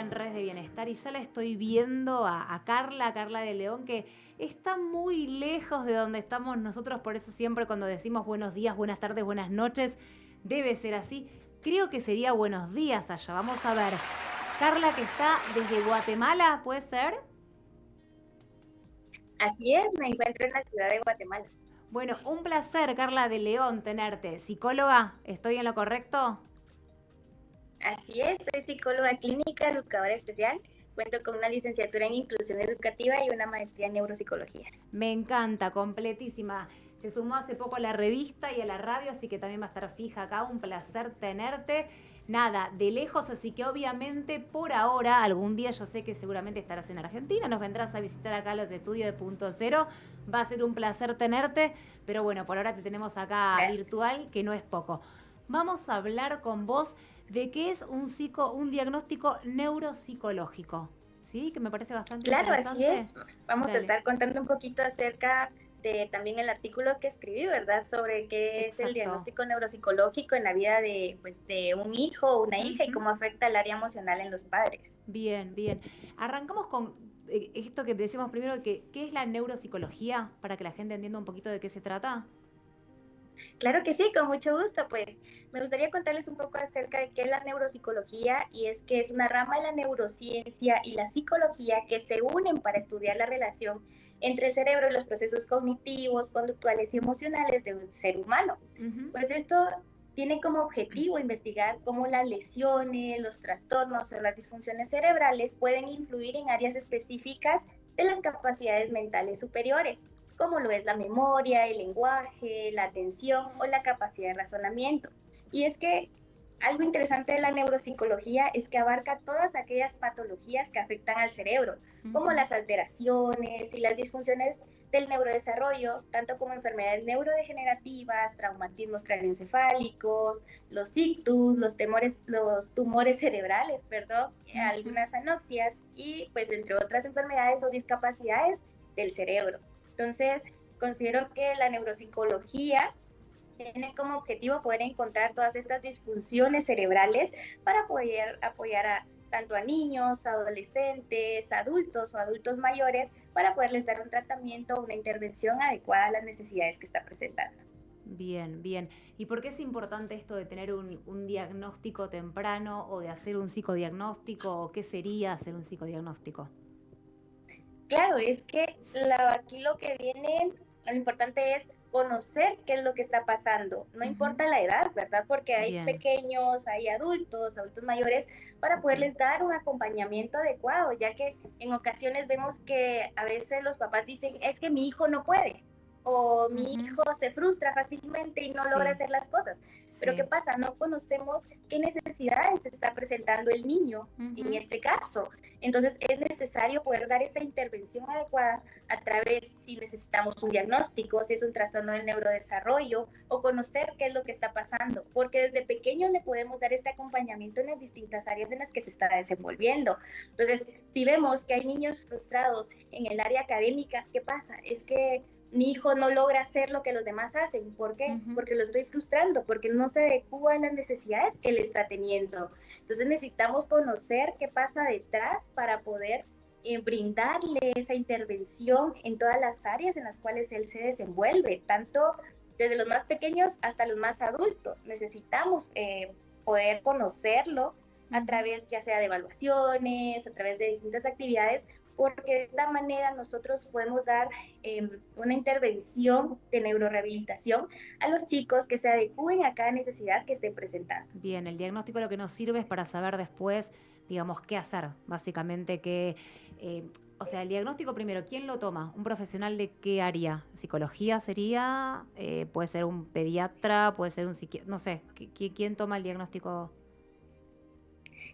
acá en Redes de Bienestar y ya la estoy viendo a Carla de León, que está muy lejos de donde estamos nosotros, por eso siempre cuando decimos buenos días, buenas tardes, buenas noches, debe ser así. Creo que sería buenos días allá. Vamos a ver. Carla que está desde Guatemala, ¿puede ser? Así es, me encuentro en la ciudad de Guatemala. Bueno, un placer, Carla de León, tenerte. ¿Psicóloga? ¿Estoy en lo correcto? Así es, soy psicóloga clínica, educadora especial, cuento con una licenciatura en inclusión educativa y una maestría en neuropsicología. Me encanta, completísima. Se sumó hace poco a la revista y a la radio, así que también va a estar fija acá. Un placer tenerte. Nada, de lejos, así que obviamente por ahora, algún día yo sé que seguramente estarás en Argentina, nos vendrás a visitar acá a los estudios de Punto Cero. Va a ser un placer tenerte, pero bueno, por ahora te tenemos acá Gracias. virtual, que no es poco. Vamos a hablar con vos de qué es un diagnóstico neuropsicológico, ¿sí? Que me parece bastante Claro, así interesante. es. Vamos a Dale. estar contando un poquito acerca de también el artículo que escribí, ¿verdad? Sobre qué es el Exacto. diagnóstico neuropsicológico en la vida de, pues, de un hijo o una hija y Ujú. cómo afecta el área emocional en los padres. Bien, bien. Arrancamos con esto que decimos primero, que ¿qué es la neuropsicología? Para que la gente entienda un poquito de qué se trata. Claro que sí, con mucho gusto. Pues me gustaría contarles un poco acerca de qué es la neuropsicología y es que es una rama de la neurociencia y la psicología que se unen para estudiar la relación entre el cerebro y los procesos cognitivos, conductuales y emocionales de un ser humano. Ujú. Pues esto tiene como objetivo investigar cómo las lesiones, los trastornos o las disfunciones cerebrales pueden influir en áreas específicas de las capacidades mentales superiores, como lo es la memoria, el lenguaje, la atención o la capacidad de razonamiento. Y es que algo interesante de la neuropsicología es que abarca todas aquellas patologías que afectan al cerebro, como Ujú. las alteraciones y las disfunciones del neurodesarrollo, tanto como enfermedades neurodegenerativas, traumatismos craneoencefálicos, los ictus, los tumores cerebrales, perdón, Ujú. algunas anoxias y pues entre otras enfermedades o discapacidades del cerebro. Entonces, considero que la neuropsicología tiene como objetivo poder encontrar todas estas disfunciones cerebrales para poder apoyar a tanto a niños, adolescentes, adultos o adultos mayores para poderles dar un tratamiento o una intervención adecuada a las necesidades que está presentando. Bien, bien. ¿Y por qué es importante esto de tener un diagnóstico temprano o de hacer un psicodiagnóstico? ¿O qué sería hacer un psicodiagnóstico? Claro, es que aquí lo que viene, lo importante es conocer qué es lo que está pasando, no Ujú. importa la edad, ¿verdad? Porque hay Bien, pequeños, hay adultos, adultos mayores, para ok. poderles dar un acompañamiento adecuado, ya que en ocasiones vemos que a veces los papás dicen, es que mi hijo no puede, o mi Ujú. hijo se frustra fácilmente y no logra Sí, hacer las cosas. Pero ¿qué sí. pasa? No conocemos qué necesidades está presentando el niño en Ujú. este caso. Entonces es necesario poder dar esa intervención adecuada a través, si necesitamos un diagnóstico, si es un trastorno del neurodesarrollo o conocer qué es lo que está pasando, porque desde pequeños le podemos dar este acompañamiento en las distintas áreas en las que se está desenvolviendo. Entonces, si vemos que hay niños frustrados en el área académica, ¿qué pasa? Es que mi hijo no logra hacer lo que los demás hacen. ¿Por qué? Ujú. Porque lo estoy frustrando, porque no se adecua a las necesidades que él está teniendo. Entonces necesitamos conocer qué pasa detrás para poder brindarle esa intervención en todas las áreas en las cuales él se desenvuelve, tanto desde los más pequeños hasta los más adultos. Necesitamos poder conocerlo a Ujú. través ya sea de evaluaciones, a través de distintas actividades, porque de esta manera nosotros podemos dar una intervención de neurorehabilitación a los chicos que se adecúen a cada necesidad que estén presentando. Bien, el diagnóstico lo que nos sirve es para saber después, digamos, qué hacer, básicamente, eh, o sea, el diagnóstico primero, ¿quién lo toma? ¿Un profesional de qué área? ¿Psicología sería? ¿Puede ser un pediatra? ¿Puede ser un psiquiatra? No sé, ¿quién toma el diagnóstico?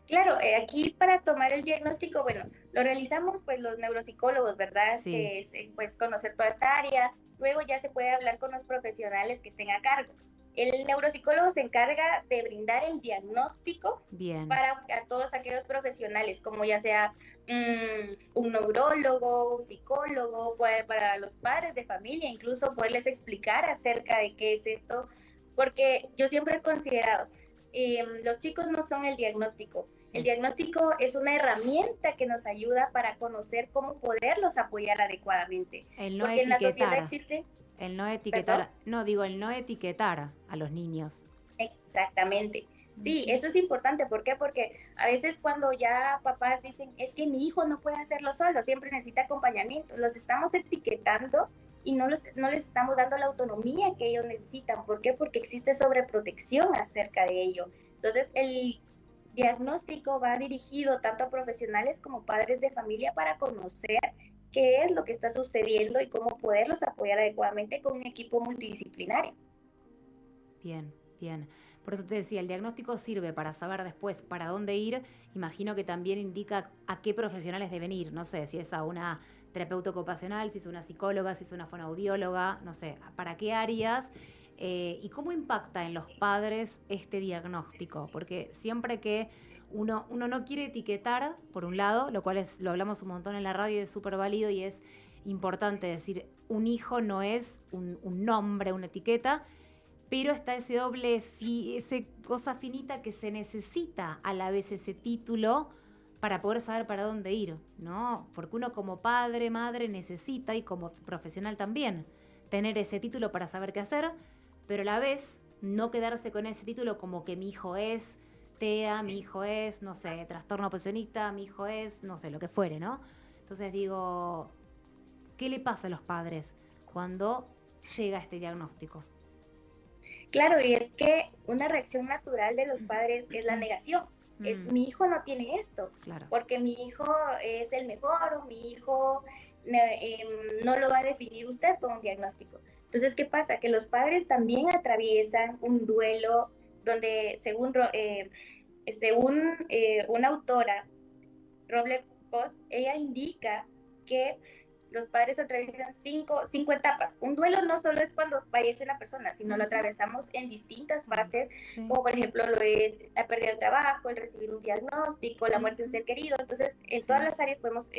Claro, aquí para tomar el diagnóstico, bueno, lo realizamos pues los neuropsicólogos, ¿verdad? Sí, Que es pues conocer toda esta área. Luego ya se puede hablar con los profesionales que estén a cargo. El neuropsicólogo se encarga de brindar el diagnóstico bien. para a todos aquellos profesionales, como ya sea un neurólogo, un psicólogo, para los padres de familia, incluso poderles explicar acerca de qué es esto, porque yo siempre he considerado, los chicos no son el diagnóstico. El diagnóstico es una herramienta que nos ayuda para conocer cómo poderlos apoyar adecuadamente. El no Porque en la sociedad etiquetar. existe... El no etiquetar. ¿Perdón? No, digo, el no etiquetar a los niños. Exactamente. Sí, eso es importante. ¿Por qué? Porque a veces cuando ya papás dicen, es que mi hijo no puede hacerlo solo, siempre necesita acompañamiento, los estamos etiquetando y no les estamos dando la autonomía que ellos necesitan. ¿Por qué? Porque existe sobreprotección acerca de ello. Entonces, el diagnóstico va dirigido tanto a profesionales como padres de familia para conocer qué es lo que está sucediendo y cómo poderlos apoyar adecuadamente con un equipo multidisciplinario. Bien, bien. Por eso te decía, el diagnóstico sirve para saber después para dónde ir. Imagino que también indica a qué profesionales deben ir. No sé, si es a una terapeuta ocupacional, si es una psicóloga, si es una fonoaudióloga, no sé, para qué áreas. ¿Y cómo impacta en los padres este diagnóstico? Porque siempre que uno no quiere etiquetar, por un lado, lo cual lo hablamos un montón en la radio y es súper válido y es importante decir, un hijo no es un nombre, una etiqueta, pero está ese doble, esa cosa finita que se necesita a la vez ese título para poder saber para dónde ir, ¿no? Porque uno como padre, madre necesita, y como profesional también, tener ese título para saber qué hacer, pero a la vez no quedarse con ese título como que mi hijo es TEA, mi hijo es, no sé, trastorno oposicionista, mi hijo es, no sé, lo que fuere, ¿no? Entonces digo, ¿qué le pasa a los padres cuando llega este diagnóstico? Claro, y es que una reacción natural de los padres es la negación. Es, mi hijo no tiene esto, claro, porque mi hijo es el mejor o mi hijo no lo va a definir usted con un diagnóstico. Entonces, ¿qué pasa? Que los padres también atraviesan un duelo donde, según una autora, Roble Cos, ella indica que los padres atraviesan cinco etapas. Un duelo no solo es cuando fallece una persona, sino lo atravesamos en distintas fases, como por ejemplo lo es la pérdida del trabajo, el recibir un diagnóstico, la muerte de un ser querido. Entonces, en todas las áreas podemos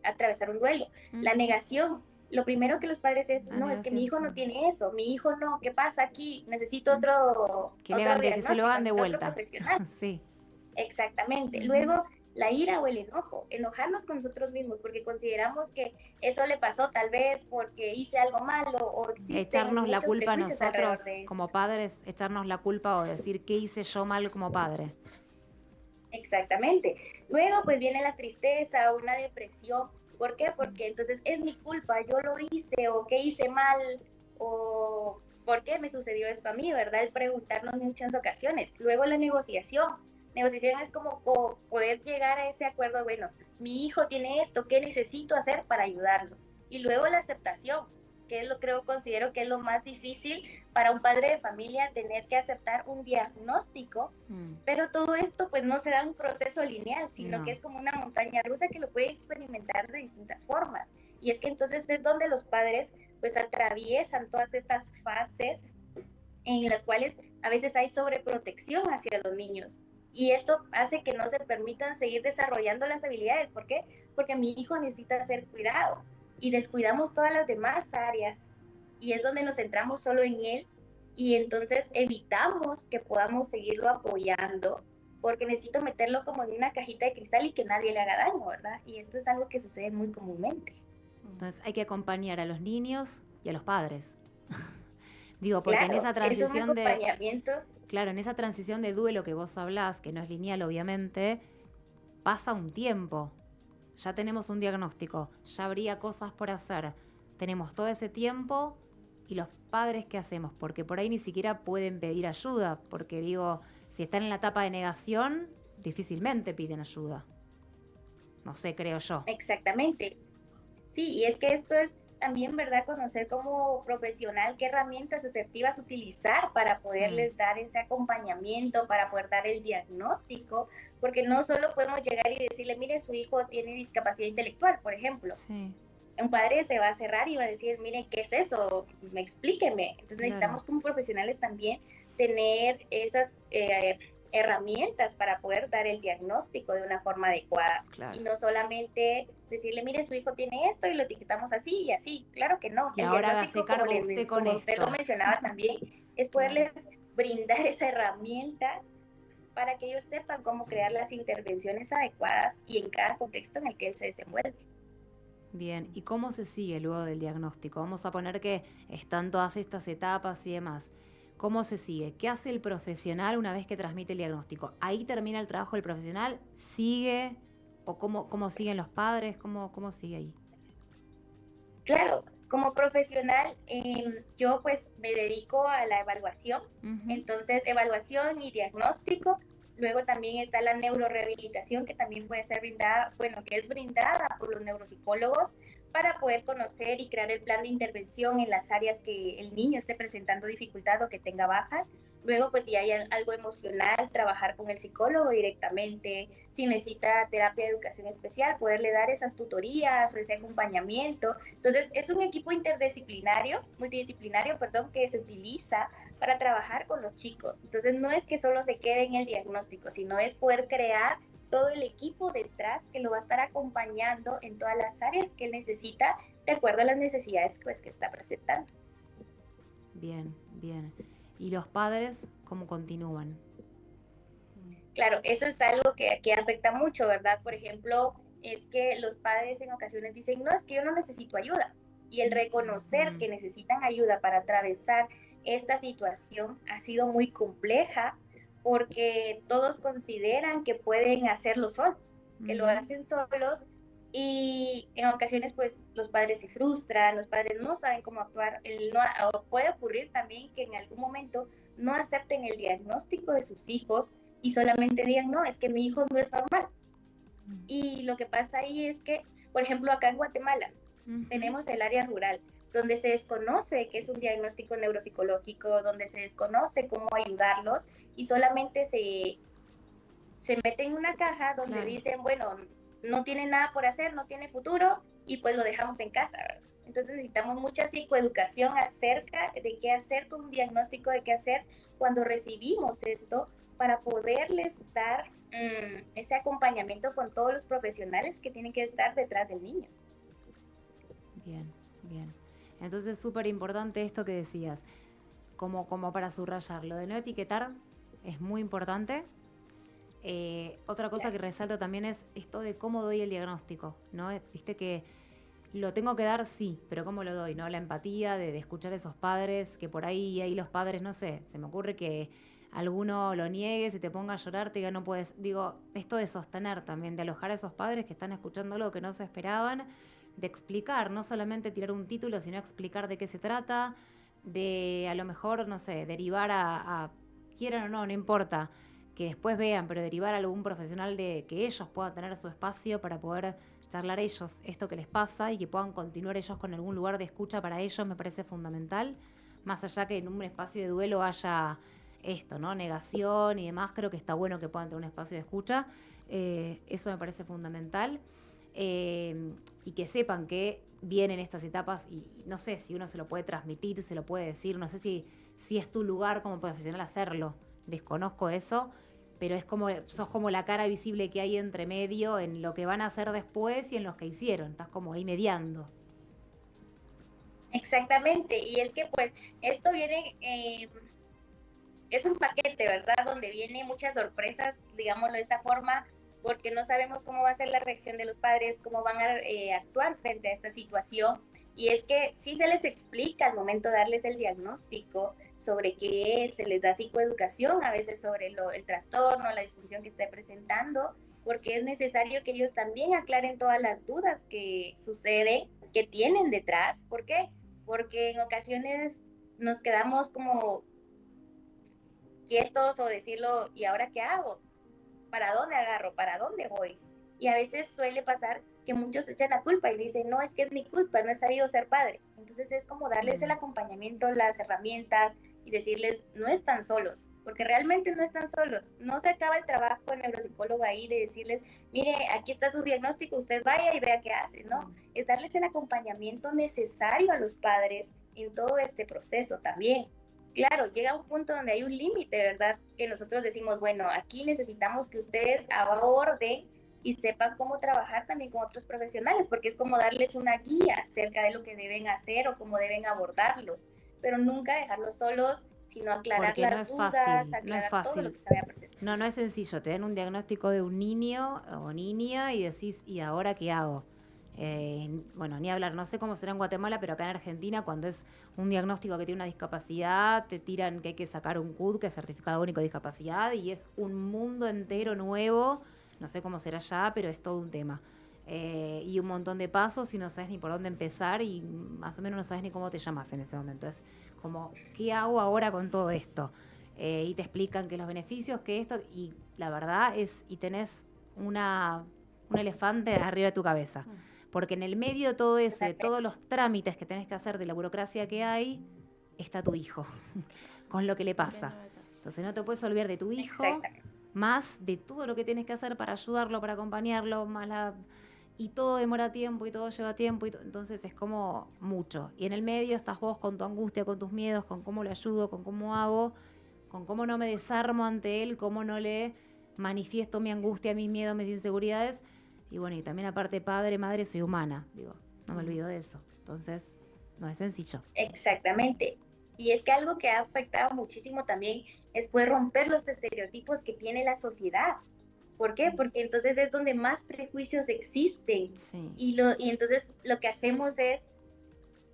atravesar un duelo. La negación. Lo primero que los padres es, no, es que mi hijo no tiene eso, mi hijo no, ¿qué pasa aquí? Necesito otro diagnóstico, que se lo hagan de vuelta. Otro profesional. Sí. Exactamente. Luego, la ira o el enojo, enojarnos con nosotros mismos porque consideramos que eso le pasó tal vez porque hice algo malo o existen echarnos la culpa a nosotros como padres, echarnos la culpa o decir qué hice yo mal como padre. Exactamente. Luego pues viene la tristeza, una depresión. ¿Por qué? Porque entonces es mi culpa, yo lo hice o qué hice mal o por qué me sucedió esto a mí, ¿verdad? El preguntarnos en muchas ocasiones. Luego la negociación. Negociación es como poder llegar a ese acuerdo, bueno, mi hijo tiene esto, ¿qué necesito hacer para ayudarlo? Y luego la aceptación, que es considero que es lo más difícil para un padre de familia, tener que aceptar un diagnóstico, pero todo esto pues no se da un proceso lineal, sino que es como una montaña rusa que lo puede experimentar de distintas formas. Y es que entonces es donde los padres pues atraviesan todas estas fases en las cuales a veces hay sobreprotección hacia los niños. Y esto hace que no se permitan seguir desarrollando las habilidades. ¿Por qué? Porque mi hijo necesita ser cuidado y descuidamos todas las demás áreas. Y es donde nos centramos solo en él y entonces evitamos que podamos seguirlo apoyando porque necesito meterlo como en una cajita de cristal y que nadie le haga daño, ¿verdad? Y esto es algo que sucede muy comúnmente. Entonces hay que acompañar a los niños y a los padres. Digo, porque claro, en esa transición es un acompañamiento. Claro, en esa transición de duelo que vos hablás, que no es lineal obviamente, pasa un tiempo. Ya tenemos un diagnóstico, ya habría cosas por hacer. Tenemos todo ese tiempo y los padres, ¿qué hacemos? Porque por ahí ni siquiera pueden pedir ayuda, porque digo, si están en la etapa de negación, difícilmente piden ayuda. No sé, creo yo. Exactamente. Sí, y es que esto es también, ¿verdad? Conocer como profesional qué herramientas asertivas utilizar para poderles dar ese acompañamiento, para poder dar el diagnóstico, porque no solo podemos llegar y decirle, mire, su hijo tiene discapacidad intelectual, por ejemplo. Sí. Un padre se va a cerrar y va a decir, mire, ¿qué es eso? Explíqueme. Entonces necesitamos como profesionales también tener esas herramientas para poder dar el diagnóstico de una forma adecuada. Claro. Y no solamente decirle, mire, su hijo tiene esto y lo etiquetamos así y así. Claro que no. Y el ahora hágase cargo usted con como usted lo mencionaba también, es poderles brindar esa herramienta para que ellos sepan cómo crear las intervenciones adecuadas y en cada contexto en el que él se desenvuelve. Bien, ¿y cómo se sigue luego del diagnóstico? Vamos a poner que están todas estas etapas y demás. ¿Cómo se sigue? ¿Qué hace el profesional una vez que transmite el diagnóstico? ¿Ahí termina el trabajo del profesional? ¿Sigue? ¿O cómo siguen los padres? ¿Cómo sigue ahí? Claro, como profesional, yo pues me dedico a la evaluación, Ujú. entonces evaluación y diagnóstico. Luego también está la neurorehabilitación, que también puede ser brindada, bueno, que es brindada por los neuropsicólogos para poder conocer y crear el plan de intervención en las áreas que el niño esté presentando dificultad o que tenga bajas. Luego, pues si hay algo emocional, trabajar con el psicólogo directamente. Si necesita terapia de educación especial, poderle dar esas tutorías o ese acompañamiento. Entonces, es un equipo multidisciplinario, perdón, que se utiliza para trabajar con los chicos. Entonces, no es que solo se quede en el diagnóstico, sino es poder crear todo el equipo detrás que lo va a estar acompañando en todas las áreas que él necesita de acuerdo a las necesidades pues, que está presentando. Bien, bien. ¿Y los padres cómo continúan? Claro, eso es algo que afecta mucho, ¿verdad? Por ejemplo, es que los padres en ocasiones dicen, no, es que yo no necesito ayuda. Y el reconocer que necesitan ayuda para atravesar esta situación ha sido muy compleja porque todos consideran que pueden hacerlo solos, que lo Ujú. hacen solos y en ocasiones pues los padres se frustran, los padres no saben cómo actuar, o puede ocurrir también que en algún momento no acepten el diagnóstico de sus hijos y solamente digan, no, es que mi hijo no es normal. Y lo que pasa ahí es que, por ejemplo, acá en Guatemala Ujú. tenemos el área rural, donde se desconoce qué es un diagnóstico neuropsicológico, donde se desconoce cómo ayudarlos y solamente se mete en una caja donde Claro. dicen, bueno, no tiene nada por hacer, no tiene futuro y pues lo dejamos en casa, ¿verdad? Entonces necesitamos mucha psicoeducación acerca de qué hacer con un diagnóstico, de qué hacer cuando recibimos esto para poderles dar ese acompañamiento con todos los profesionales que tienen que estar detrás del niño. Bien, bien. Entonces, súper importante esto que decías, como para subrayar, lo de no etiquetar es muy importante. Otra cosa Claro. que resalto también es esto de cómo doy el diagnóstico, ¿no? Viste que lo tengo que dar, sí, pero cómo lo doy, ¿no? La empatía de escuchar a esos padres, que por ahí los padres, no sé, se me ocurre que alguno lo niegue, se te ponga a llorar, te diga no puedes. Digo, esto de sostener también, de alojar a esos padres que están escuchando algo que no se esperaban, de explicar, no solamente tirar un título, sino explicar de qué se trata, de a lo mejor, no sé, derivar a quieran o no, no importa, que después vean, pero derivar a algún profesional de que ellos puedan tener su espacio para poder charlar ellos esto que les pasa y que puedan continuar ellos con algún lugar de escucha para ellos me parece fundamental, más allá que en un espacio de duelo haya esto, ¿no? Negación y demás, creo que está bueno que puedan tener un espacio de escucha, eso me parece fundamental, y que sepan que vienen estas etapas y no sé si uno se lo puede transmitir, se lo puede decir, no sé si es tu lugar como profesional hacerlo, desconozco eso, pero es como, sos como la cara visible que hay entre medio en lo que van a hacer después y en los que hicieron, estás como ahí mediando. Exactamente, y es que pues esto viene, es un paquete, ¿verdad? Donde viene muchas sorpresas, digámoslo de esta forma, porque no sabemos cómo va a ser la reacción de los padres, cómo van a actuar frente a esta situación. Y es que sí se les explica al momento de darles el diagnóstico sobre qué es, se les da psicoeducación, a veces sobre el trastorno, la disfunción que esté presentando, porque es necesario que ellos también aclaren todas las dudas que suceden, que tienen detrás. ¿Por qué? Porque en ocasiones nos quedamos como quietos o decirlo, ¿y ahora qué hago? ¿Para dónde agarro? ¿Para dónde voy? Y a veces suele pasar que muchos echan la culpa y dicen, no, es que es mi culpa, no he sabido ser padre. Entonces es como darles el acompañamiento, las herramientas y decirles, no están solos, porque realmente no están solos. No se acaba el trabajo del neuropsicólogo ahí de decirles, mire, aquí está su diagnóstico, usted vaya y vea qué hace, ¿no? Es darles el acompañamiento necesario a los padres en todo este proceso también. Claro, llega un punto donde hay un límite, ¿verdad? Que nosotros decimos, bueno, aquí necesitamos que ustedes aborden y sepan cómo trabajar también con otros profesionales, porque es como darles una guía acerca de lo que deben hacer o cómo deben abordarlo, pero nunca dejarlos solos, sino aclarar Porque las dudas, no es aclarar todo lo fácil. que se vaya a presentar. No, no es sencillo. Te dan un diagnóstico de un niño o niña y decís, ¿y ahora qué hago? Bueno, ni hablar, no sé cómo será en Guatemala, pero acá en Argentina, cuando es un diagnóstico que tiene una discapacidad, te tiran que hay que sacar un CUD, que es Certificado Único de Discapacidad, y es un mundo entero nuevo. No sé cómo será ya, pero es todo un tema. Y un montón de pasos y no sabes ni por dónde empezar y más o menos no sabes ni cómo te llamas en ese momento. Es como, ¿qué hago ahora con todo esto? Y te explican que los beneficios, que esto, y la verdad es, y tenés un elefante arriba de tu cabeza. Porque en el medio de todo eso, de todos los trámites que tenés que hacer, de la burocracia que hay, está tu hijo, con lo que le pasa. Entonces no te puedes olvidar de tu hijo, más de todo lo que tienes que hacer para ayudarlo, para acompañarlo, y todo demora tiempo y todo lleva tiempo, entonces es como mucho. Y en el medio estás vos con tu angustia, con tus miedos, con cómo le ayudo, con cómo hago, con cómo no me desarmo ante él, cómo no le manifiesto mi angustia, mis miedos, mis inseguridades. Y bueno, y también aparte padre, madre, soy humana, digo, no me olvido de eso. Entonces, no es sencillo. Exactamente. Y es que algo que ha afectado muchísimo también es poder romper los estereotipos que tiene la sociedad. ¿Por qué? Porque entonces es donde más prejuicios existen. Sí. Y entonces lo que hacemos es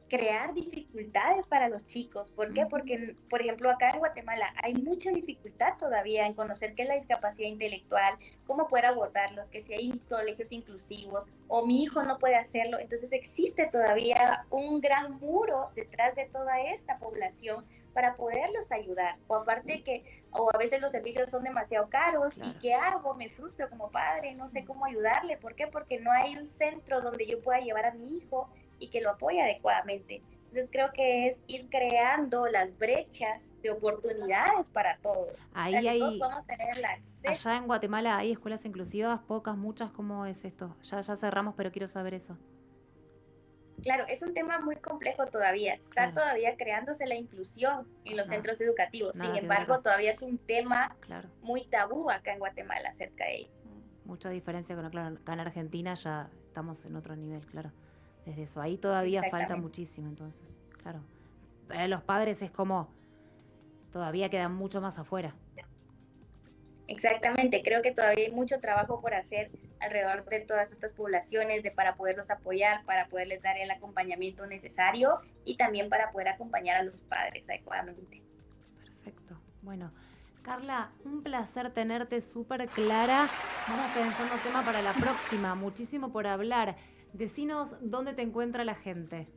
crear dificultades para los chicos. ¿Por qué? Porque, por ejemplo, acá en Guatemala hay mucha dificultad todavía en conocer qué es la discapacidad intelectual, cómo poder abordarlos, que si hay colegios inclusivos o mi hijo no puede hacerlo. Entonces existe todavía un gran muro detrás de toda esta población para poderlos ayudar. O aparte que, o a veces los servicios son demasiado caros. Claro. ¿Y qué hago? Me frustro como padre, no sé cómo ayudarle. ¿Por qué? Porque no hay un centro donde yo pueda llevar a mi hijo y que lo apoye adecuadamente. Entonces creo que es ir creando las brechas de oportunidades para todos. Ahí para que hay, todos podamos tener el acceso. Allá en Guatemala hay escuelas inclusivas, pocas, muchas, ¿cómo es esto? Ya cerramos, pero quiero saber eso. Claro, es un tema muy complejo todavía. Está todavía creándose la inclusión en los centros educativos. Sin embargo, todavía es un tema muy tabú acá en Guatemala acerca de ello. Mucha diferencia con, claro, acá en Argentina ya estamos en otro nivel, claro. Desde eso, ahí todavía falta muchísimo, entonces, claro. Para los padres es como, todavía queda mucho más afuera. Exactamente, creo que todavía hay mucho trabajo por hacer alrededor de todas estas poblaciones, para poderlos apoyar, para poderles dar el acompañamiento necesario y también para poder acompañar a los padres adecuadamente. Perfecto. Bueno, Carla, un placer tenerte súper clara. Vamos pensando tema para la próxima. Muchísimo por hablar. Decinos dónde te encuentra la gente.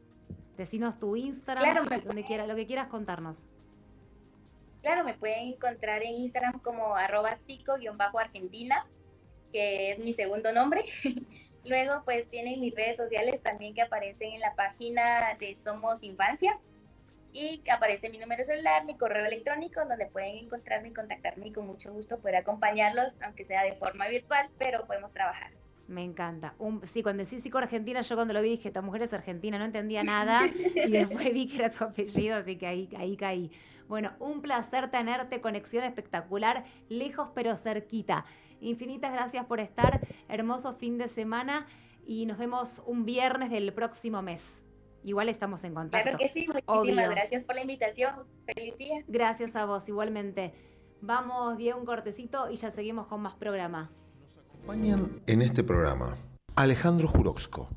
Decinos tu Instagram, donde quiera, lo que quieras contarnos. Claro, me pueden encontrar en Instagram como @psico_argentina, que es mi segundo nombre. Luego, pues tienen mis redes sociales también que aparecen en la página de Somos Infancia. Y aparece mi número celular, mi correo electrónico, donde pueden encontrarme y contactarme y con mucho gusto poder acompañarlos, aunque sea de forma virtual, pero podemos trabajar. Me encanta. Sí, cuando decís Psico Argentina, yo cuando lo vi dije, esta mujer es argentina, no entendía nada y después vi que era tu apellido, así que ahí caí. Bueno, un placer tenerte, conexión espectacular, lejos pero cerquita. Infinitas gracias por estar, hermoso fin de semana y nos vemos un viernes del próximo mes. Igual estamos en contacto. Claro que sí, muchísimas gracias por la invitación. Feliz día. Gracias a vos, igualmente. Vamos, Diego, un cortecito y ya seguimos con más programa. Acompañan en este programa Alejandro Juroxco,